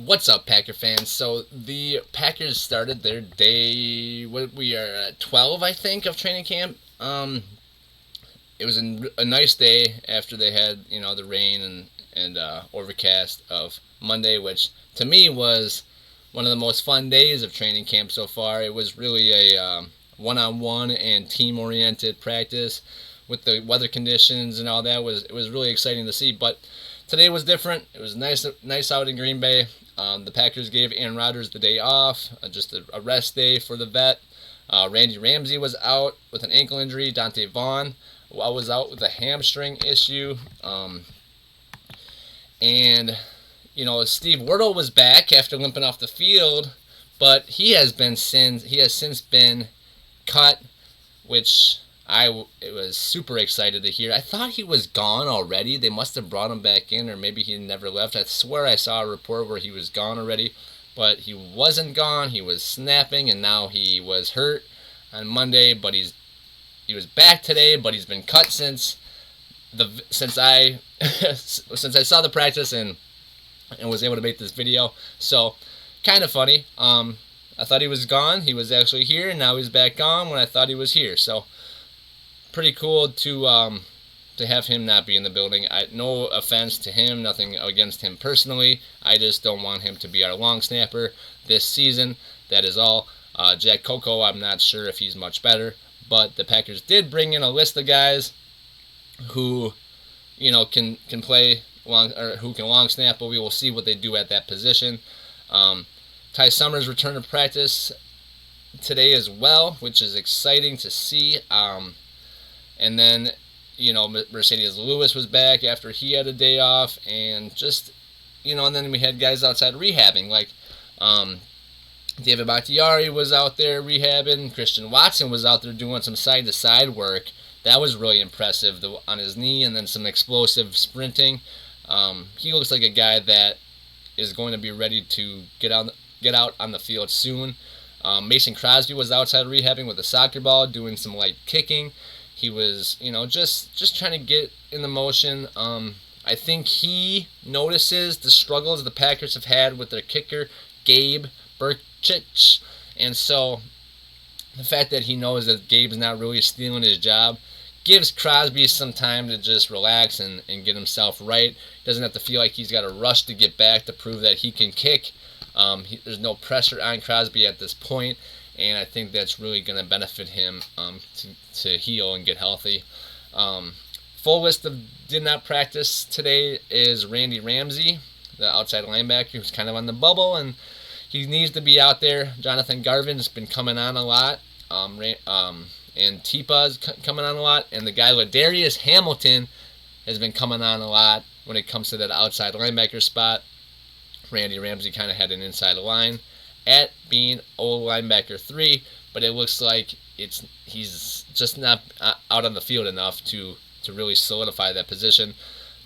What's up, Packer fans? So the Packers started their day. What we are at 12, I think, of training camp. It was a nice day after they had the rain and overcast of Monday, which to me was one of the most fun days of training camp so far. It was really a one-on-one and team-oriented practice with the weather conditions and all that. It was really exciting to see, but today was different. It was nice out in Green Bay. The Packers gave Aaron Rodgers the day off, just a rest day for the vet. Randy Ramsey was out with an ankle injury. Dante Vaughn was out with a hamstring issue. And Steve Wirtle was back after limping off the field, but he has since been cut, which I was super excited to hear. I thought he was gone already. They must have brought him back in, or maybe he never left. I swear I saw a report where he was gone already, but he wasn't gone. He was snapping, and now he was hurt on Monday, but he was back today, but he's been cut since I since I saw the practice and was able to make this video. So kind of funny. I thought he was gone. He was actually here, and now he's back gone when I thought he was here. So pretty cool to have him not be in the building. No offense to him, nothing against him personally. I just don't want him to be our long snapper this season. That is all. Jack Coco, I'm not sure if he's much better, but the Packers did bring in a list of guys who can play long, or who can long snap, but we will see what they do at that position. Ty Summers returned to practice today as well, which is exciting to see. And then, Mercedes Lewis was back after he had a day off, and and then we had guys outside rehabbing, like David Bakhtiari was out there rehabbing. Christian Watson was out there doing some side-to-side work. That was really impressive on his knee, and then some explosive sprinting. He looks like a guy that is going to be ready to get out on the field soon. Mason Crosby was outside rehabbing with a soccer ball, doing some light kicking. He was, just trying to get in the motion. I think he notices the struggles the Packers have had with their kicker, Gabe Burchich. And so the fact that he knows that Gabe's not really stealing his job gives Crosby some time to just relax and get himself right. Doesn't have to feel like he's got to rush to get back to prove that he can kick. There's no pressure on Crosby at this point, and I think that's really going to benefit him to heal and get healthy. Full list of did not practice today is Randy Ramsey, the outside linebacker, who's kind of on the bubble, and he needs to be out there. Jonathan Garvin's been coming on a lot, and Tipa's coming on a lot, and the guy Ladarius Hamilton has been coming on a lot when it comes to that outside linebacker spot. Randy Ramsey kind of had an inside line at being old linebacker 3, but it looks like he's just not out on the field enough to really solidify that position.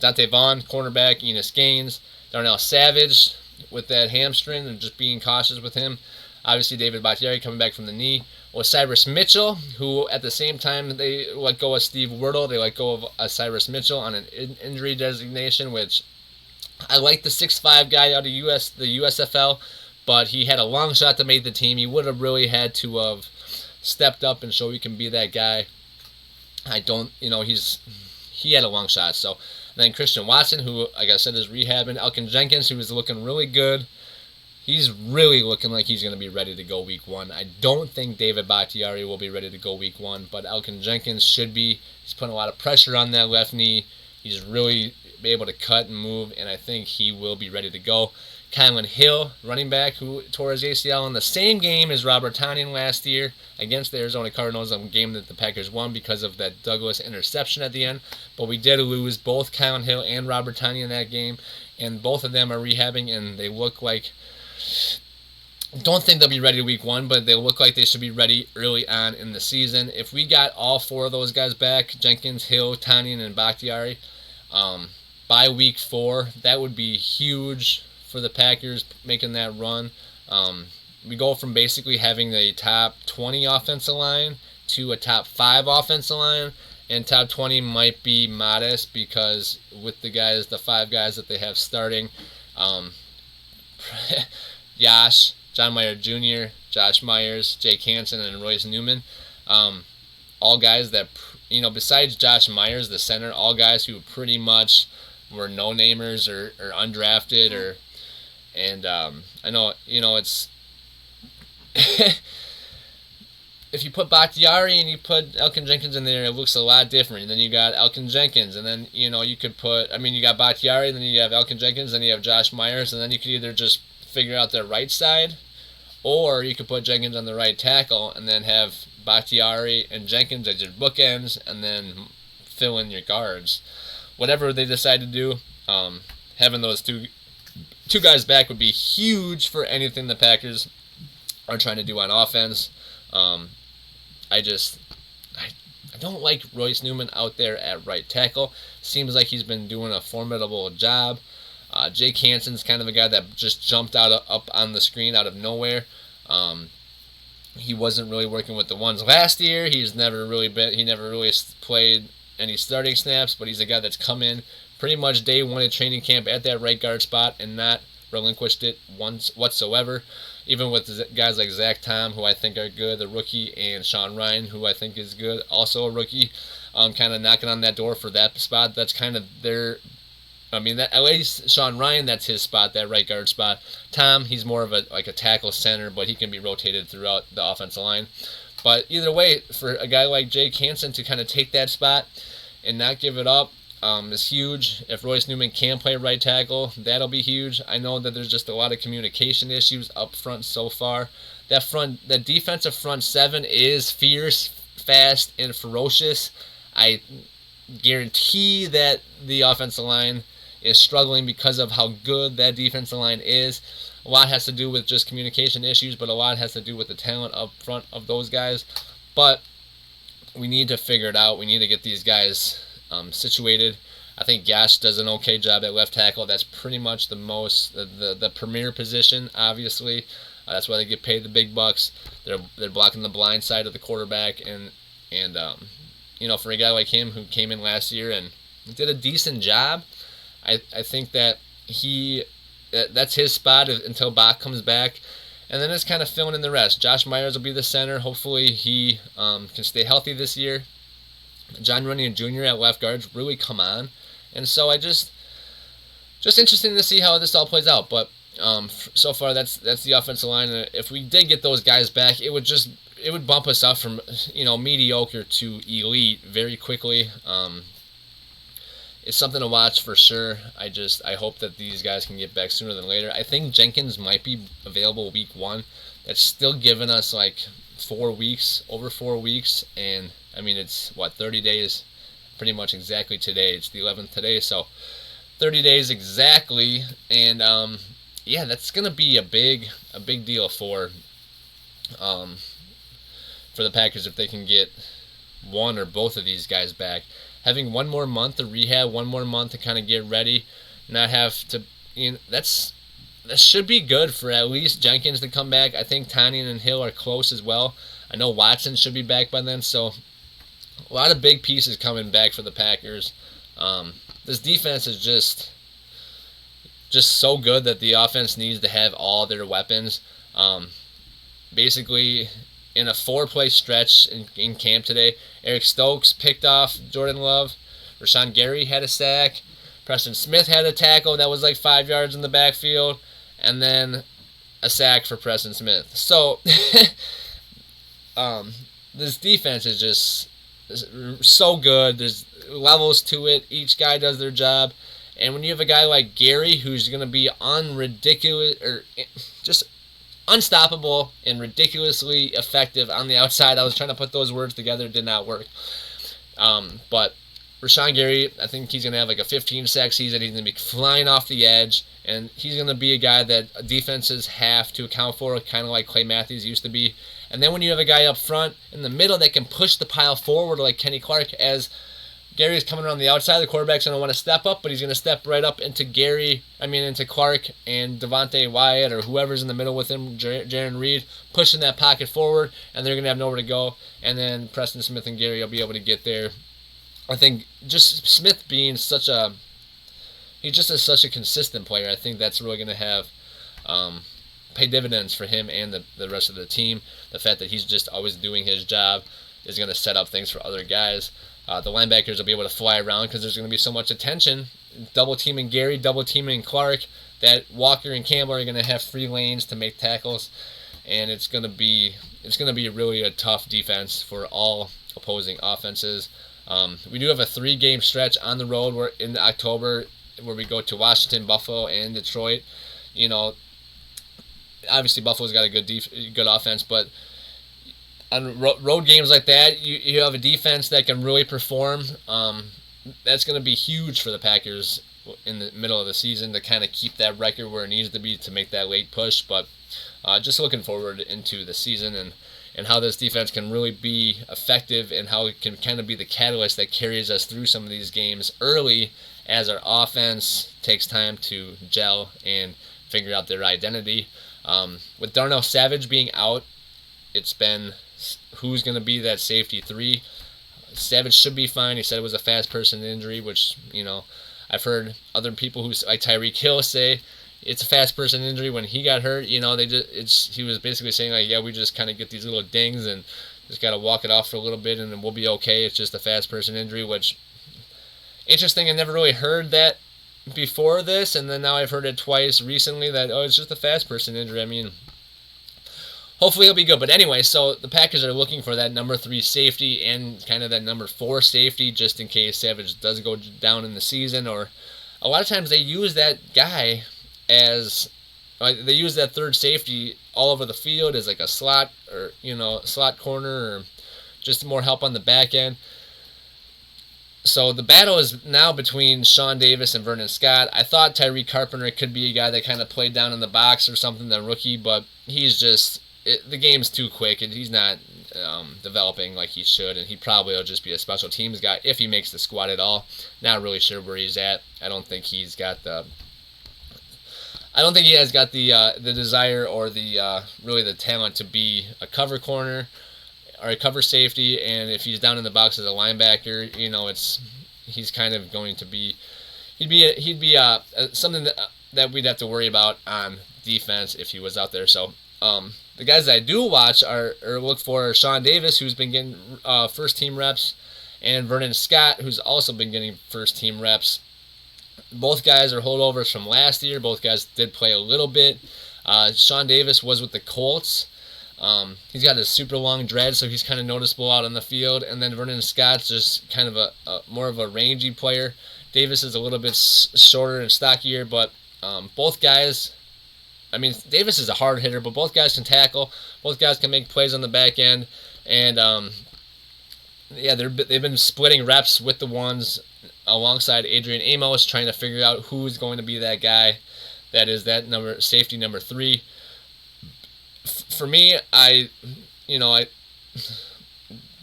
Dante Vaughn, cornerback, Enos Gaines, Darnell Savage with that hamstring and just being cautious with him. Obviously, David Bakhtiari coming back from the knee. Cyrus Mitchell, who at the same time they let go of Steve Wirtle, they let go of Cyrus Mitchell on an injury designation, which I like the 6'5" guy out of the USFL, but he had a long shot to make the team. He would have really had to have stepped up and show he can be that guy. He had a long shot. So then Christian Watson, who, like I said, is rehabbing. Elkin Jenkins, who was looking really good. He's really looking like he's going to be ready to go week 1. I don't think David Bakhtiari will be ready to go week 1, but Elkin Jenkins should be. He's putting a lot of pressure on that left knee. He's really able to cut and move, and I think he will be ready to go. Kylan Hill, running back, who tore his ACL in the same game as Robert Tonyan last year against the Arizona Cardinals, a game that the Packers won because of that Douglas interception at the end. But we did lose both Kylan Hill and Robert Tonyan in that game, and both of them are rehabbing, and they look like... Don't think they'll be ready week 1, but they look like they should be ready early on in the season. If we got all 4 of those guys back, Jenkins, Hill, Tonyan, and Bakhtiari, by week 4, that would be huge for the Packers making that run. We go from basically having the top 20 offensive line to a top 5 offensive line, and top 20 might be modest because with the 5 guys that they have starting, John Meyer Jr., Josh Myers, Jake Hansen, and Royce Newman. All guys that, besides Josh Myers, the center, all guys who pretty much were no-namers or undrafted and I know, it's if you put Bakhtiari and you put Elkin Jenkins in there, it looks a lot different. And then you got Elkin Jenkins, and then, you could you got Bakhtiari, then you have Elkin Jenkins, then you have Josh Myers, and then you could either just figure out their right side, or you could put Jenkins on the right tackle, and then have Bakhtiari and Jenkins as your bookends, and then fill in your guards. Whatever they decide to do, having those two guys back would be huge for anything the Packers are trying to do on offense. I don't like Royce Newman out there at right tackle. Seems like he's been doing a formidable job. Jake Hansen's kind of a guy that just jumped up on the screen out of nowhere. He wasn't really working with the ones last year. He never really played any starting snaps, but he's a guy that's come in pretty much day one of training camp at that right guard spot and not relinquished it once whatsoever. Even with guys like Zach Tom, who I think are good, the rookie, and Sean Ryan, who I think is good, also a rookie, kind of knocking on that door for that spot. That's kind of their, at least Sean Ryan, that's his spot, that right guard spot. Tom, he's more of a tackle center, but he can be rotated throughout the offensive line. But either way, for a guy like Jake Hansen to kind of take that spot and not give it up, is huge. If Royce Newman can play right tackle, that'll be huge. I know that there's just a lot of communication issues up front so far. That defensive front seven is fierce, fast, and ferocious. I guarantee that the offensive line is struggling because of how good that defensive line is. A lot has to do with just communication issues, but a lot has to do with the talent up front of those guys. But we need to figure it out. We need to get these guys situated. I think Gash does an okay job at left tackle. That's pretty much the premier position, obviously. That's why they get paid the big bucks. They're blocking the blind side of the quarterback, and for a guy like him who came in last year and did a decent job, I think that that's his spot until Bach comes back. And then it's kind of filling in the rest. Josh Myers will be the center. Hopefully he can stay healthy this year. John Runyon Jr. at left guard's really come on. And so just interesting to see how this all plays out. But so far that's the offensive line. And if we did get those guys back, it would bump us up from mediocre to elite very quickly. It's something to watch for sure. I hope that these guys can get back sooner than later. I think Jenkins might be available week 1. That's still giving us like 4 weeks, over 4 weeks, and it's 30 days, pretty much exactly today. It's the 11th today, so 30 days exactly, and that's gonna be a big deal for the Packers if they can get one or both of these guys back. Having one more month to rehab, one more month to kind of get ready, not have to, that should be good for at least Jenkins to come back. I think Tanyan and Hill are close as well. I know Watson should be back by then, so a lot of big pieces coming back for the Packers. This defense is just so good that the offense needs to have all their weapons. Basically, in a 4-play stretch in camp today, Eric Stokes picked off Jordan Love. Rashawn Gary had a sack. Preston Smith had a tackle that was like 5 yards in the backfield. And then a sack for Preston Smith. So, this defense is just so good. There's levels to it. Each guy does their job. And when you have a guy like Gary who's going to be just unstoppable and ridiculously effective on the outside. I was trying to put those words together. It did not work. But Rashawn Gary, I think he's going to have like a 15-sack season. He's going to be flying off the edge. And he's going to be a guy that defenses have to account for, kind of like Clay Matthews used to be. And then when you have a guy up front in the middle that can push the pile forward like Kenny Clark, as Gary is coming around the outside, the quarterback's going to want to step up, but he's going to step right up into into Clark and Devontae Wyatt or whoever's in the middle with him, Jaron Reed, pushing that pocket forward, and they're going to have nowhere to go. And then Preston Smith and Gary will be able to get there. I think just Smith being such a consistent player, I think that's really going to have pay dividends for him and the rest of the team. The fact that he's just always doing his job is going to set up things for other guys. The linebackers will be able to fly around because there's going to be so much attention. Double teaming Gary, double teaming Clark, that Walker and Campbell are going to have free lanes to make tackles, and it's going to be really a tough defense for all opposing offenses. We do have a 3-game stretch on the road where in October where we go to Washington, Buffalo, and Detroit. You know, obviously Buffalo's got a good offense, but on road games like that, you have a defense that can really perform. That's going to be huge for the Packers in the middle of the season to kind of keep that record where it needs to be to make that late push. But just looking forward into the season and how this defense can really be effective and how it can kind of be the catalyst that carries us through some of these games early as our offense takes time to gel and figure out their identity. With Darnell Savage being out, it's been who's going to be that safety 3. Savage should be fine. He said it was a fast person injury, which, you know, I've heard other people who like Tyreek Hill say it's a fast person injury. When he got hurt, you know, he was basically saying like, yeah, we just kind of get these little dings and just got to walk it off for a little bit and then we'll be okay. It's just a fast person injury, which interesting. I never really heard that before this, and then now I've heard it twice recently that it's just a fast person injury. I mean, hopefully he'll be good. But anyway, so the Packers are looking for that number 3 safety and kind of that number 4 safety just in case Savage does go down in the season. Or a lot of times they use that guy as they use that 3rd safety all over the field as like a slot or, you know, slot corner or just more help on the back end. So the battle is now between Sean Davis and Vernon Scott. I thought Tyreek Carpenter could be a guy that kind of played down in the box or something, the rookie, but he's just the game's too quick and he's not developing like he should, and he probably will just be a special teams guy if he makes the squad at all. Not really sure where he's at. I don't think he has got the desire or the really the talent to be a cover corner or a cover safety, and if he's down in the box as a linebacker, you know, he's kind of going to be he'd be something that we'd have to worry about on defense if he was out there. So the guys that I do watch or look for are Sean Davis, who's been getting first team reps, and Vernon Scott, who's also been getting first team reps. Both guys are holdovers from last year. Both guys did play a little bit. Sean Davis was with the Colts. He's got a super long dread, so he's kind of noticeable out on the field. And then Vernon Scott's just kind of a more of a rangy player. Davis is a little bit shorter and stockier, but both guys, I mean, Davis is a hard hitter, but both guys can tackle. Both guys can make plays on the back end. And, they've been splitting reps with the ones alongside Adrian Amos, trying to figure out who's going to be that guy that is that safety number 3. For me, I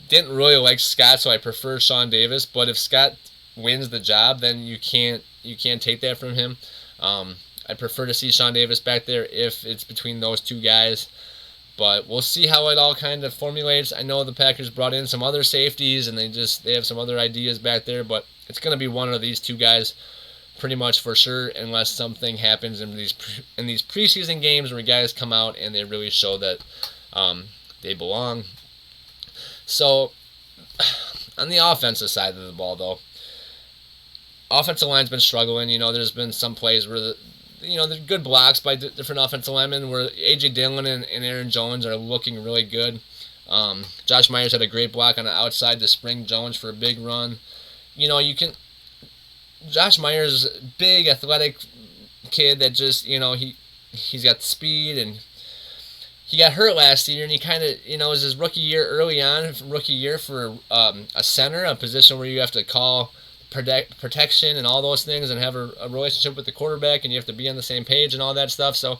didn't really like Scott, so I prefer Sean Davis. But if Scott wins the job, then you can't take that from him. I prefer to see Sean Davis back there if it's between those two guys. But we'll see how it all kind of formulates. I know the Packers brought in some other safeties, and they have some other ideas back there. But it's going to be one of these two guys pretty much for sure, unless something happens in these preseason games where guys come out and they really show that they belong. So on the offensive side of the ball, though, offensive line's been struggling. You know, there's been some plays where there's good blocks by different offensive linemen where A.J. Dillon and Aaron Jones are looking really good. Josh Myers had a great block on the outside to spring Jones for a big run. Josh Myers, big athletic kid that just, he's got speed, and he got hurt last year, and he kind of, it was his rookie year for a center, a position where you have to call protection and all those things and have a relationship with the quarterback, and you have to be on the same page and all that stuff. So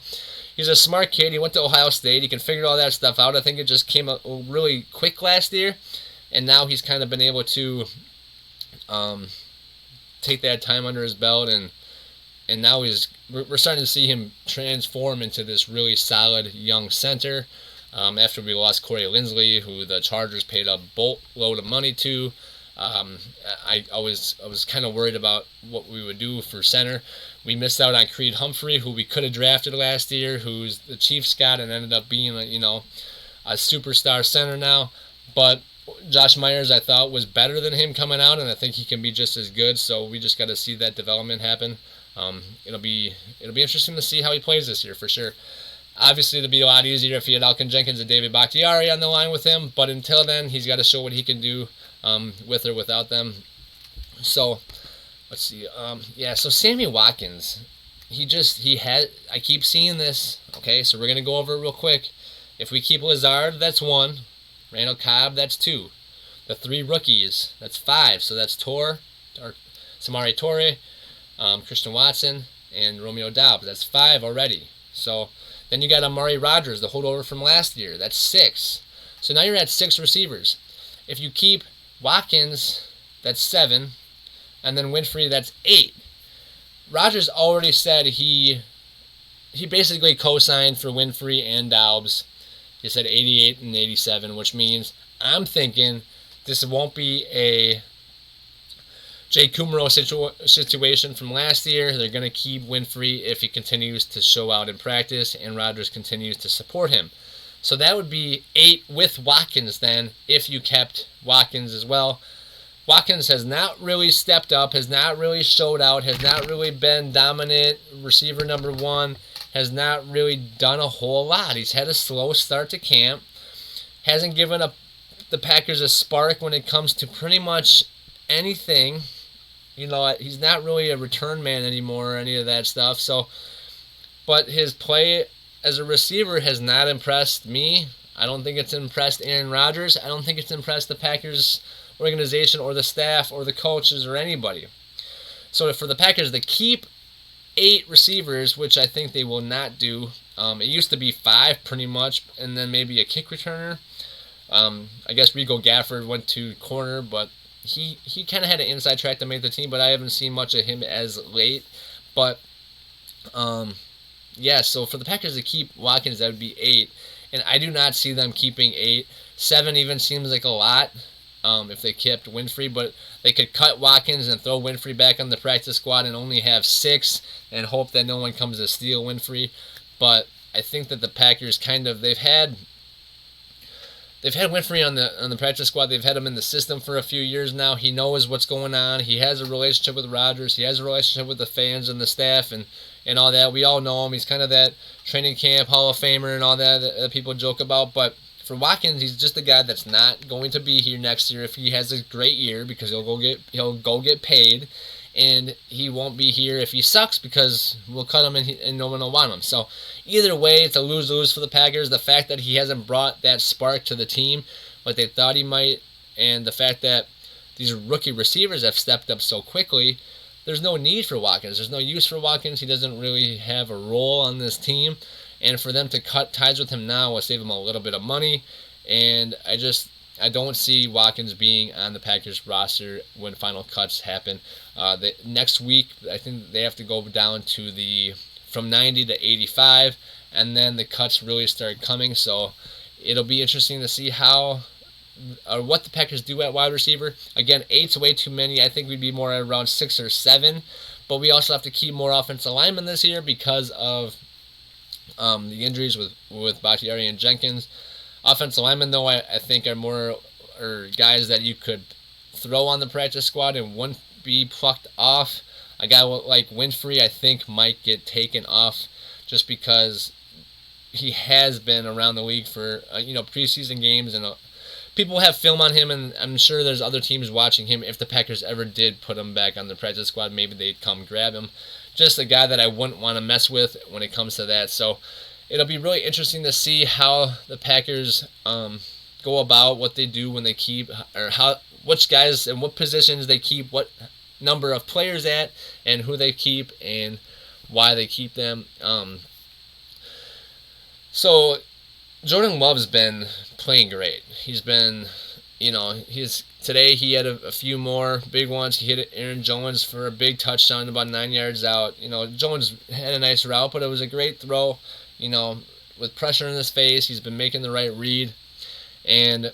he's a smart kid. He went to Ohio State. He can figure all that stuff out. I think it just came up really quick last year, and now he's kind of been able to take that time under his belt, and now we're starting to see him transform into this really solid young center. After we lost Corey Linsley, who the Chargers paid a boatload of money to, I was kind of worried about what we would do for center. We missed out on Creed Humphrey, who we could have drafted last year, who's the Chiefs got and ended up being a superstar center now. But Josh Myers, I thought, was better than him coming out, and I think he can be just as good. So we just got to see that development happen. It'll be interesting to see how he plays this year for sure. Obviously, it'd be a lot easier if he had Alkin Jenkins and David Bakhtiari on the line with him. But until then, he's got to show what he can do with or without them. So let's see. So Sammy Watkins, I keep seeing this. Okay, so we're gonna go over it real quick. If we keep Lazard, that's 1. Randall Cobb, that's 2. The 3 rookies, that's 5. So that's Samari Torre, Christian Watson, and Romeo Doubs. That's 5 already. So then you got Amari Rodgers, the holdover from last year. That's 6. So now you're at 6 receivers. If you keep Watkins, that's 7. And then Winfrey, that's 8. Rodgers already said he basically co-signed for Winfrey and Doubs. He said 88 and 87, which means I'm thinking this won't be a Jay Kumro situation from last year. They're going to keep Winfrey if he continues to show out in practice and Rodgers continues to support him. So that would be 8 with Watkins then, if you kept Watkins as well. Watkins has not really stepped up, has not really showed out, has not really been dominant receiver number 1, has not really done a whole lot. He's had a slow start to camp, hasn't given up the Packers a spark when it comes to pretty much anything. He's not really a return man anymore or any of that stuff. So, but his play as a receiver has not impressed me. I don't think it's impressed Aaron Rodgers. I don't think it's impressed the Packers organization or the staff or the coaches or anybody. So for the Packers to keep 8 receivers, which I think they will not do, it used to be 5 pretty much, and then maybe a kick returner. I guess Rigo Gafford went to corner, but he kind of had an inside track to make the team, but I haven't seen much of him as late. But so for the Packers to keep Watkins, that would be 8, and I do not see them keeping 8. 7 even seems like a lot. If they kept Winfrey, but they could cut Watkins and throw Winfrey back on the practice squad and only have 6 and hope that no one comes to steal Winfrey. But I think that the Packers they've had Winfrey on the practice squad. They've had him in the system for a few years now. He knows what's going on. He has a relationship with Rodgers. He has a relationship with the fans and the staff and all that. We all know him. He's kind of that training camp Hall of Famer and all that people joke about. But for Watkins, he's just a guy that's not going to be here next year if he has a great year, because he'll go get paid, and he won't be here if he sucks because we'll cut him and no one will want him. So either way, it's a lose-lose for the Packers. The fact that he hasn't brought that spark to the team like they thought he might, and the fact that these rookie receivers have stepped up so quickly, there's no need for Watkins. There's no use for Watkins. He doesn't really have a role on this team. And for them to cut ties with him now will save him a little bit of money. And I don't see Watkins being on the Packers roster when final cuts happen. Next week, I think they have to go down to from 90 to 85, and then the cuts really start coming. So it'll be interesting to see what the Packers do at wide receiver. Again, 8's way too many. I think we'd be more at around 6 or 7. But we also have to keep more offensive linemen this year because of the injuries with Bakhtiari and Jenkins. Offensive linemen, though, I think are guys that you could throw on the practice squad and wouldn't be plucked off. A guy like Winfrey, I think, might get taken off just because he has been around the league for preseason games, and people have film on him, and I'm sure there's other teams watching him. If the Packers ever did put him back on the practice squad, maybe they'd come grab him. Just a guy that I wouldn't want to mess with when it comes to that. So it'll be really interesting to see how the Packers go about what they do when they keep, or which guys and what positions they keep, what number of players at, and who they keep, and why they keep them. So Jordan Love's been playing great. He's been, today he had a few more big ones. He hit Aaron Jones for a big touchdown about 9 yards out. Jones had a nice route, but it was a great throw. With pressure in his face, he's been making the right read. And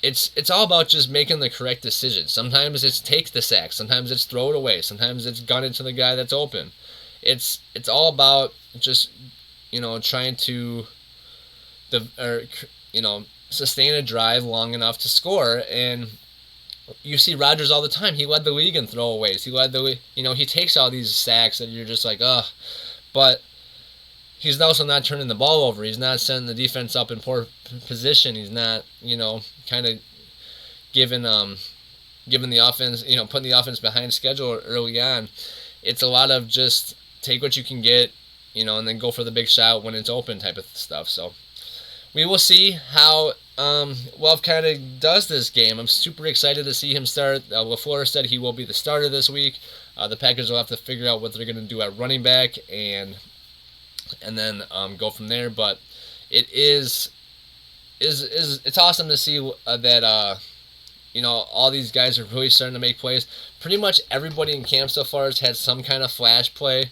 it's all about just making the correct decision. Sometimes it's take the sack. Sometimes it's throw it away. Sometimes it's gun it to the guy that's open. it's all about just trying to sustain a drive long enough to score. And you see Rodgers all the time. He led the league in throwaways. He takes all these sacks that you're just like, ugh. But he's also not turning the ball over. He's not setting the defense up in poor position. He's not, kind of giving the offense, putting the offense behind schedule early on. It's a lot of just take what you can get, and then go for the big shot when it's open type of stuff. So we will see how Love kind of does this game. I'm super excited to see him start. LaFleur said he will be the starter this week. The Packers will have to figure out what they're going to do at running back and then go from there. But it's awesome to see that all these guys are really starting to make plays. Pretty much everybody in camp so far has had some kind of flash play,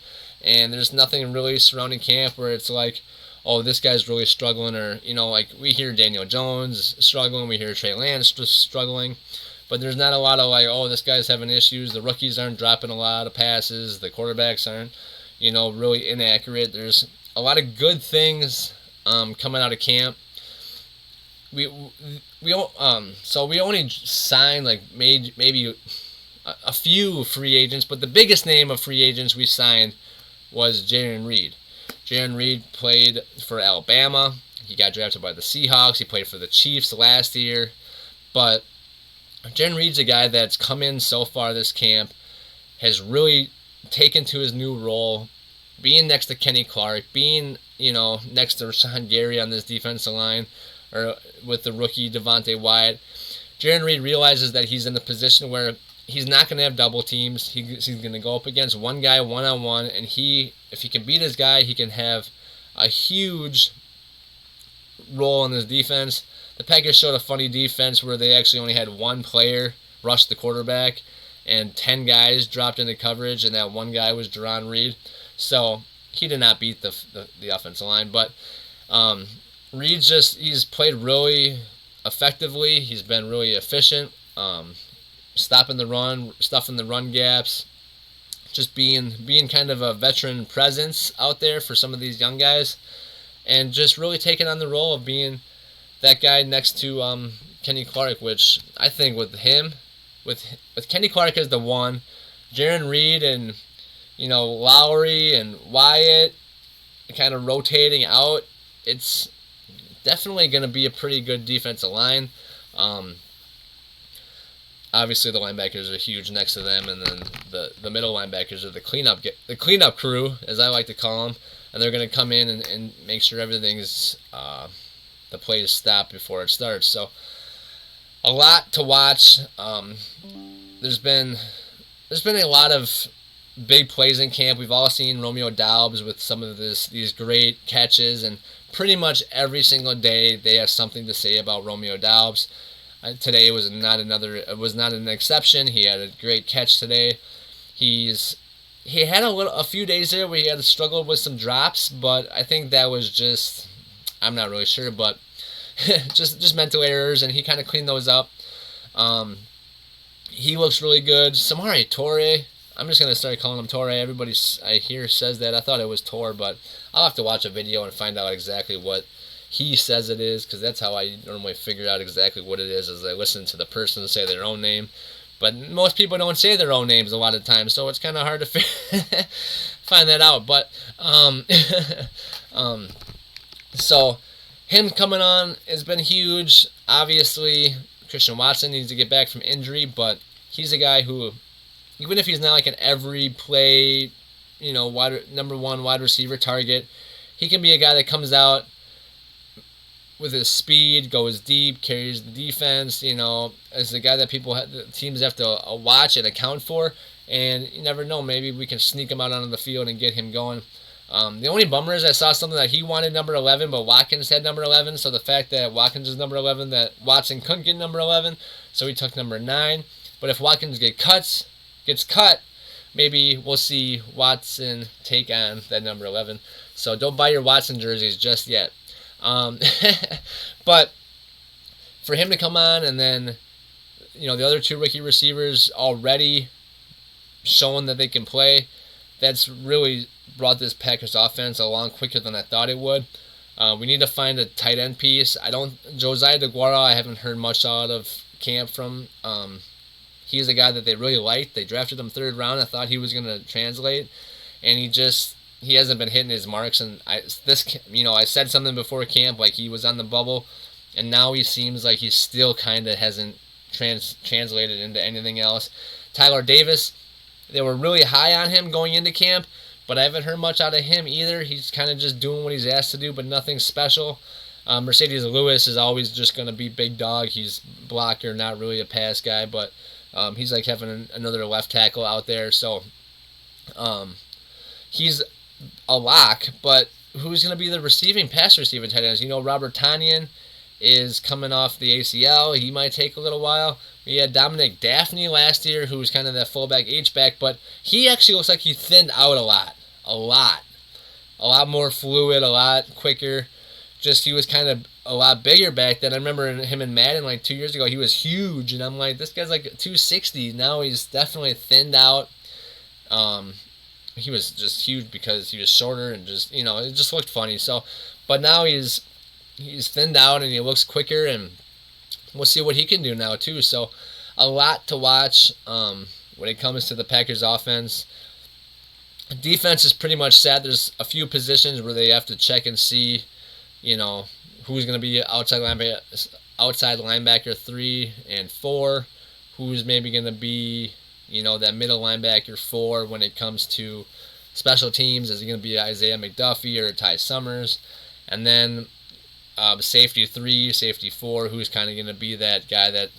and there's nothing really surrounding camp where it's like, oh, this guy's really struggling, or, like we hear Daniel Jones struggling, we hear Trey Lance struggling, but there's not a lot of like, oh, this guy's having issues. The rookies aren't dropping a lot of passes. The quarterbacks aren't, really inaccurate. There's a lot of good things coming out of camp. So we only signed like maybe a few free agents, but the biggest name of free agents we signed was Jarran Reed. Jarran Reed played for Alabama. He got drafted by the Seahawks. He played for the Chiefs last year. But Jarran Reed's a guy that's come in so far this camp, has really taken to his new role, being next to Kenny Clark, being, next to Rashawn Gary on this defensive line, or with the rookie Devontae Wyatt. Jarran Reed realizes that he's in a position where he's not going to have double teams. He's going to go up against one guy one-on-one, and if he can beat his guy, he can have a huge role in his defense. The Packers showed a funny defense where they actually only had one player rush the quarterback, and 10 guys dropped into coverage, and that one guy was Jarran Reed. So he did not beat the offensive line, but he's played really effectively. He's been really efficient, stopping the run, stuffing the run gaps, just being kind of a veteran presence out there for some of these young guys, and just really taking on the role of being that guy next to Kenny Clark, which I think with Kenny Clark as the one, Jarran Reed and Lowry and Wyatt kind of rotating out, it's definitely going to be a pretty good defensive line. Obviously, the linebackers are huge next to them, and then the middle linebackers are the cleanup crew, as I like to call them, and they're going to come in and make sure everything's the play is stopped before it starts. So a lot to watch. There's been a lot of big plays in camp. We've all seen Romeo Doubs with some of these great catches, and pretty much every single day they have something to say about Romeo Doubs. Today was not an exception. He had a great catch today. He had a few days there where he had struggled with some drops, but I think that was just, I'm not really sure, but just mental errors, and he kind of cleaned those up. He looks really good. Samori Toure, I'm just going to start calling him Toure. Everybody I hear says that. I thought it was Tor, but I'll have to watch a video and find out exactly what he says it is, because that's how I normally figure out exactly what it is, as I listen to the person say their own name. But most people don't say their own names a lot of times, so it's kind of hard to find that out. But so him coming on has been huge. Obviously, Christian Watson needs to get back from injury, but he's a guy who, even if he's not like an every play, number one wide receiver target, he can be a guy that comes out with his speed, goes deep, carries the defense, as the guy that the teams have to watch and account for. And you never know, maybe we can sneak him out onto the field and get him going. The only bummer is I saw something that he wanted number 11, but Watkins had number 11. So the fact that Watkins is number 11, that Watson couldn't get number 11, so he took number 9. But if Watkins gets cut, maybe we'll see Watson take on that number 11. So don't buy your Watson jerseys just yet. But for him to come on, and then the other two rookie receivers already showing that they can play, that's really brought this Packers offense along quicker than I thought it would. We need to find a tight end piece. Josiah DeGuara, I haven't heard much out of camp from. He's a guy that they really liked. They drafted him 3rd round. I thought he was going to translate, and he hasn't been hitting his marks. And I said something before camp, like he was on the bubble, and now he seems like he still kind of hasn't translated into anything else. Tyler Davis, they were really high on him going into camp, but I haven't heard much out of him either. He's kind of just doing what he's asked to do, but nothing special. Mercedes Lewis is always just going to be big dog. He's blocker, not really a pass guy, but he's like having another left tackle out there. So he's a lock, but who's going to be the pass receiving tight ends? Robert Tonyan is coming off the ACL. He might take a little while. We had Dominic Daphne last year, who was kind of that fullback H-back, but he actually looks like he thinned out a lot. A lot more fluid, a lot quicker. Just he was kind of a lot bigger back then. I remember him in Madden like 2 years ago. He was huge, and I'm like, this guy's like 260. Now he's definitely thinned out. He was just huge because he was shorter and just it just looked funny. So, but now he's thinned out and he looks quicker, and we'll see what he can do now too. So, a lot to watch when it comes to the Packers offense. Defense is pretty much set. There's a few positions where they have to check and see, who's going to be outside linebacker 3 and 4, who's maybe going to be, that middle linebacker 4 when it comes to special teams. Is it going to be Isaiah McDuffie or Ty Summers? And then safety 3, safety 4, who's kind of going to be that guy that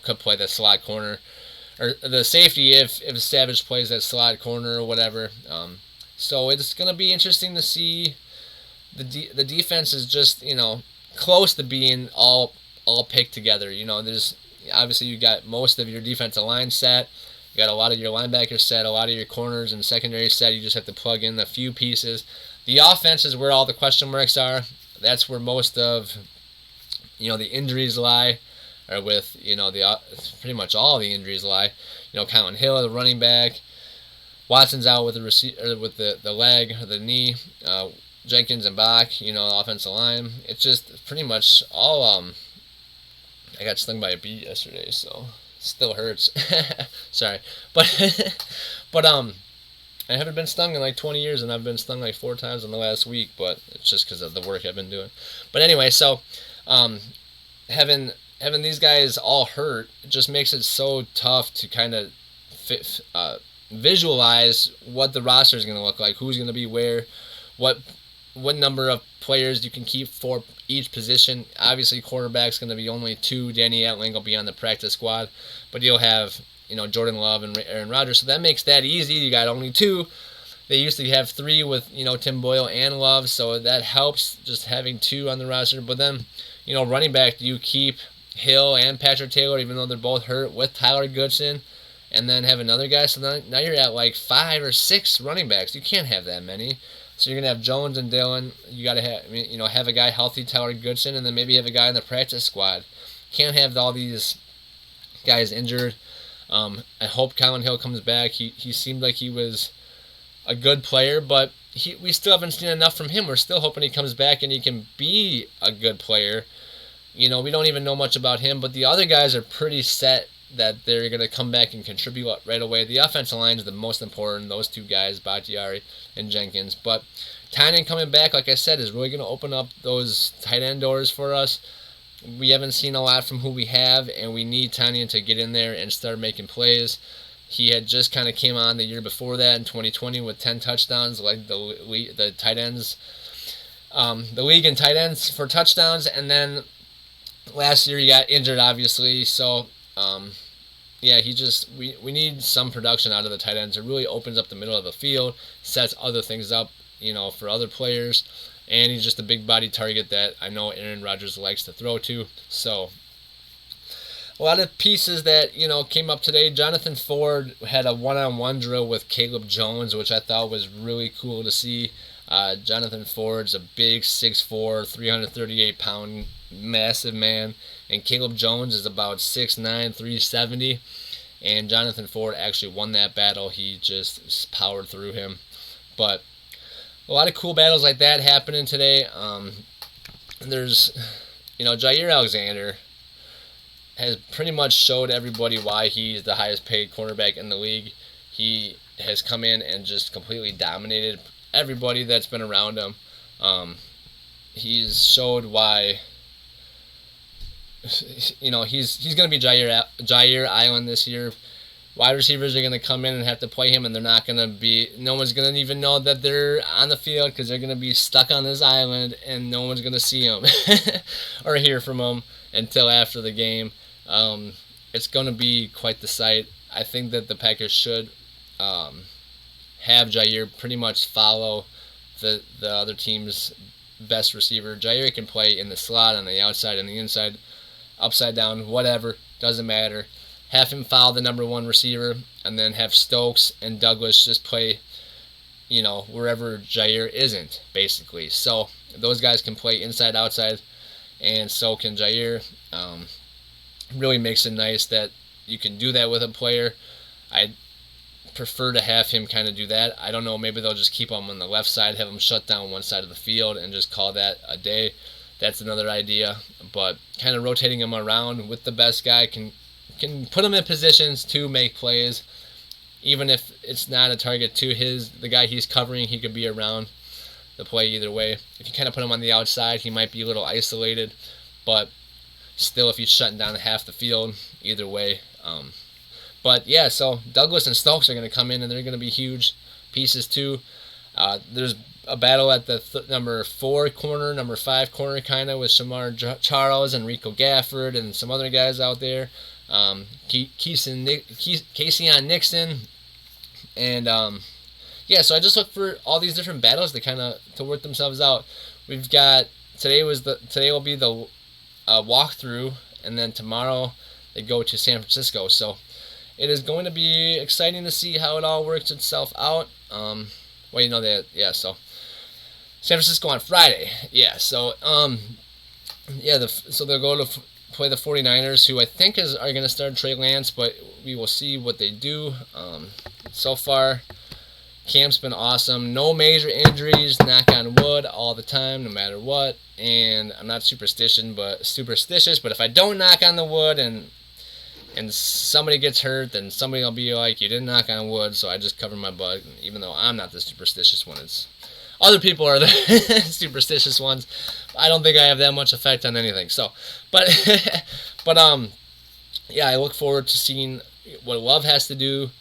could play that slot corner, or the safety if Savage plays that slot corner or whatever. So it's going to be interesting to see. The defense is just close to being all picked together. There's obviously you got most of your defensive line set. You got a lot of your linebackers set, a lot of your corners and secondary set. You just have to plug in a few pieces. The offense is where all the question marks are. That's where most of the injuries lie, or with pretty much all the injuries lie. Colin Hill, the running back. Watson's out with the leg or the knee. Jenkins and Bach, offensive line. It's just pretty much all. I got stung by a bee yesterday, so it still hurts. Sorry, but I haven't been stung in like 20 years, and I've been stung like 4 times in the last week. But it's just because of the work I've been doing. But anyway, so having these guys all hurt just makes it so tough to kind of visualize what the roster is going to look like, who's going to be where, what number of players you can keep for each position. Obviously, quarterback's going to be only 2. Danny Etling will be on the practice squad, but you'll have Jordan Love and Aaron Rodgers, so that makes that easy. You got only 2. They used to have 3 with Tim Boyle and Love, so that helps just having 2 on the roster. But then running back, do you keep Hill and Patrick Taylor, even though they're both hurt, with Tyler Goodson, and then have another guy? So now you're at like 5 or 6 running backs. You can't have that many. So you're gonna have Jones and Dillon. You gotta have a guy healthy, Tyler Goodson, and then maybe have a guy in the practice squad. Can't have all these guys injured. I hope Colin Hill comes back. He seemed like he was a good player, but we still haven't seen enough from him. We're still hoping he comes back and he can be a good player. We don't even know much about him, but the other guys are pretty set that they're going to come back and contribute right away. The offensive line is the most important, those 2 guys, Bakhtiari and Jenkins. But Tynan coming back, like I said, is really going to open up those tight end doors for us. We haven't seen a lot from who we have, and we need Tynan to get in there and start making plays. He had just kind of came on the year before that in 2020 with 10 touchdowns, like the tight ends, the league in tight ends for touchdowns. And then last year he got injured, obviously, so we need some production out of the tight ends. It really opens up the middle of the field, sets other things up, for other players, and he's just a big body target that I know Aaron Rodgers likes to throw to. So a lot of pieces that came up today. Jonathan Ford had a one-on-one drill with Caleb Jones, which I thought was really cool to see. Jonathan Ford's a big 6'4", 338-pound massive man, and Caleb Jones is about 6'9", 370. and Jonathan Ford actually won that battle. He just powered through him. But a lot of cool battles like that happening today. There's, Jair Alexander has pretty much showed everybody why he's the highest paid cornerback in the league. He has come in and just completely dominated everybody that's been around him. He's showed why. He's going to be Jair Island this year. Wide receivers are going to come in and have to play him, and they're not going to be. No one's going to even know that they're on the field because they're going to be stuck on this island, and no one's going to see them or hear from them until after the game. It's going to be quite the sight. I think that the Packers should have Jair pretty much follow the other team's best receiver. Jair can play in the slot, on the outside, and the inside, upside down, whatever, doesn't matter. Have him follow the number one receiver, and then have Stokes and Douglas just play, wherever Jair isn't, basically. So those guys can play inside, outside, and so can Jair. Really makes it nice that you can do that with a player. I prefer to have him kind of do that. I don't know, maybe they'll just keep him on the left side, have him shut down one side of the field, and just call that a day. That's another idea. But kind of rotating him around with the best guy can put him in positions to make plays. Even if it's not a target to the guy he's covering, he could be around the play either way. If you kind of put him on the outside, he might be a little isolated, but still, if he's shutting down half the field, either way. But yeah, so Douglas and Stokes are going to come in, and they're going to be huge pieces too. There's a battle at the number 4 corner, number 5 corner, kind of, with Shamar Charles and Rico Gafford and some other guys out there. Casey Nixon, and so I just look for all these different battles to work themselves out. We've got today will be the walkthrough, and then tomorrow they go to San Francisco. So it is going to be exciting to see how it all works itself out. So San Francisco on Friday. Yeah, so so they'll go to play the 49ers, who I think are going to start Trey Lance, but we will see what they do. So far, camp's been awesome. No major injuries, knock on wood, all the time, no matter what. And I'm not superstitious, but if I don't knock on the wood and somebody gets hurt, then somebody will be like, you didn't knock on wood, so I just cover my butt, even though I'm not the superstitious one. It's other people are the superstitious ones. I don't think I have that much effect on anything. So, I look forward to seeing what Love has to do,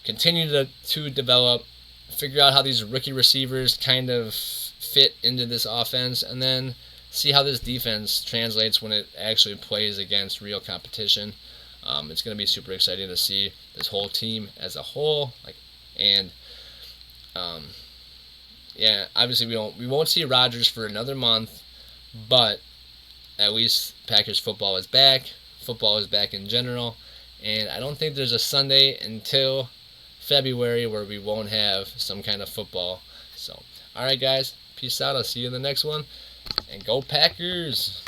continue to develop, figure out how these rookie receivers kind of fit into this offense, and then see how this defense translates when it actually plays against real competition. It's going to be super exciting to see this whole team as a whole, obviously we won't see Rodgers for another month, but at least Packers football is back. Football is back in general, and I don't think there's a Sunday until February where we won't have some kind of football. So, all right, guys, peace out. I'll see you in the next one, and go Packers!